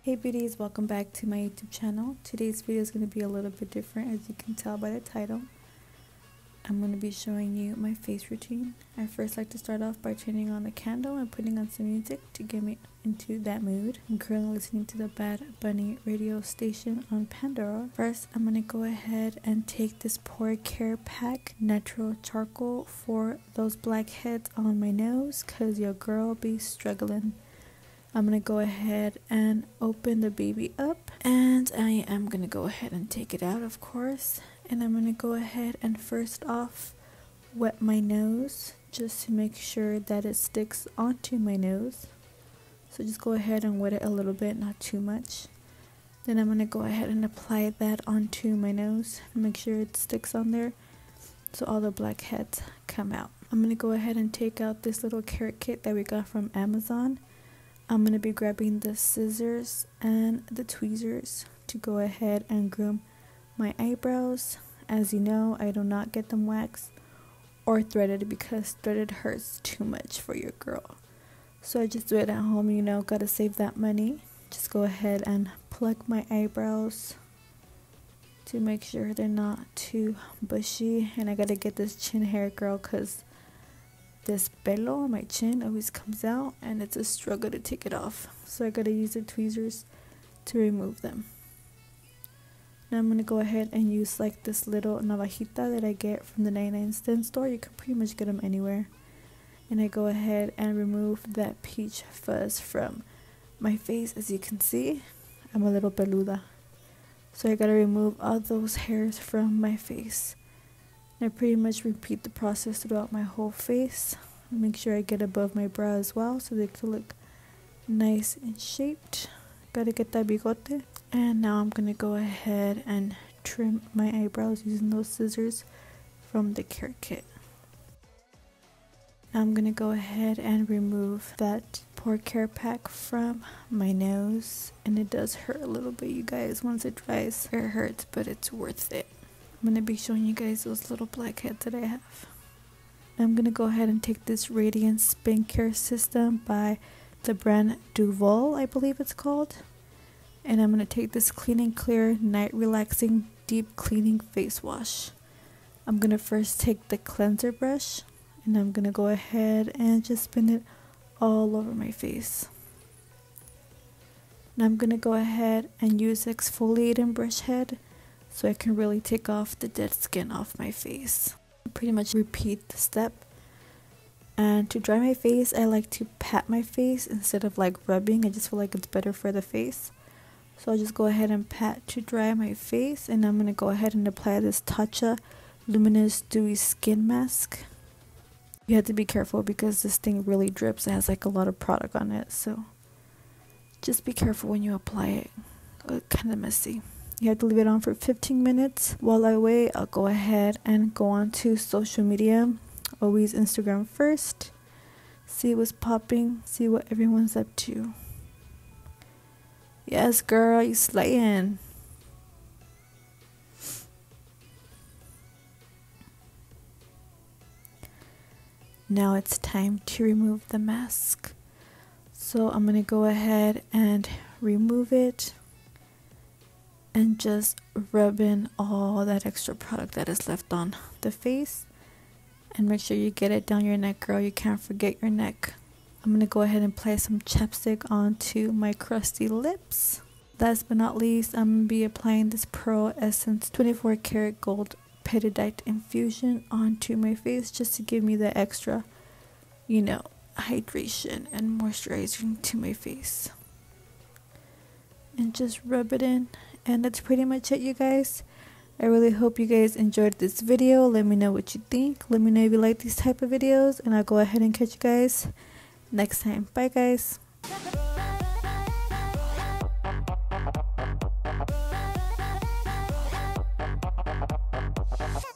Hey beauties, welcome back to my YouTube channel. Today's video is going to be a little bit different, as you can tell by the title. I'm going to be showing you my face routine. I first like to start off by turning on a candle and putting on some music to get me into that mood. I'm currently listening to the Bad Bunny radio station on Pandora. First, I'm going to go ahead and take this Pore Care Pack Natural Charcoal for those blackheads on my nose, cause your girl be struggling. I'm going to go ahead and open the baby up, and I am going to go ahead and take it out, of course. And I'm going to go ahead and first off wet my nose just to make sure that it sticks onto my nose. So just go ahead and wet it a little bit, not too much. Then I'm going to go ahead and apply that onto my nose, make sure it sticks on there so all the blackheads come out. I'm going to go ahead and take out this little carrot kit that we got from Amazon. I'm going to be grabbing the scissors and the tweezers to go ahead and groom my eyebrows. As you know, I do not get them waxed or threaded because threaded hurts too much for your girl. So I just do it at home, you know, gotta save that money. Just go ahead and pluck my eyebrows to make sure they're not too bushy. And I gotta get this chin hair, girl, because this pelo on my chin always comes out and it's a struggle to take it off. So I gotta use the tweezers to remove them. Now I'm gonna go ahead and use like this little navajita that I get from the 99-cent store. You can pretty much get them anywhere. And I go ahead and remove that peach fuzz from my face. As you can see, I'm a little peluda. So I gotta remove all those hairs from my face. I pretty much repeat the process throughout my whole face. Make sure I get above my brow as well so they can look nice and shaped. Gotta get that bigote. And now I'm gonna go ahead and trim my eyebrows using those scissors from the carrot kit. Now I'm gonna go ahead and remove that Pore Care Pack from my nose. And it does hurt a little bit, you guys. Once it dries, it hurts, but it's worth it. I'm going to be showing you guys those little blackheads that I have. I'm going to go ahead and take this Radiance skincare system by the brand Duvolle, I believe it's called. And I'm going to take this Clean and Clear Night Relaxing Deep Cleaning Face Wash. I'm going to first take the cleanser brush and I'm going to go ahead and just spin it all over my face. Now I'm going to go ahead and use exfoliating brush head so I can really take off the dead skin off my face. Pretty much repeat the step. And to dry my face, I like to pat my face instead of like rubbing. I just feel like it's better for the face. So I'll just go ahead and pat to dry my face. And I'm going to go ahead and apply this Tatcha Luminous Dewy Skin Mask. You have to be careful because this thing really drips. It has like a lot of product on it. So just be careful when you apply it. It's kind of messy. You have to leave it on for 15 minutes. While I wait, I'll go ahead and go on to social media. Always Instagram first. See what's popping. See what everyone's up to. Yes, girl, you slaying. Now it's time to remove the mask. So I'm going to go ahead and remove it. And just rub in all that extra product that is left on the face. And make sure you get it down your neck, girl. You can't forget your neck. I'm going to go ahead and apply some chapstick onto my crusty lips. Last but not least, I'm going to be applying this Pearl Essence 24 karat gold petitite infusion onto my face. Just to give me the extra, you know, hydration and moisturizing to my face. And just rub it in. And that's pretty much it, you guys. I really hope you guys enjoyed this video. Let me know what you think. Let me know if you like these type of videos. And I'll go ahead and catch you guys next time. Bye, guys.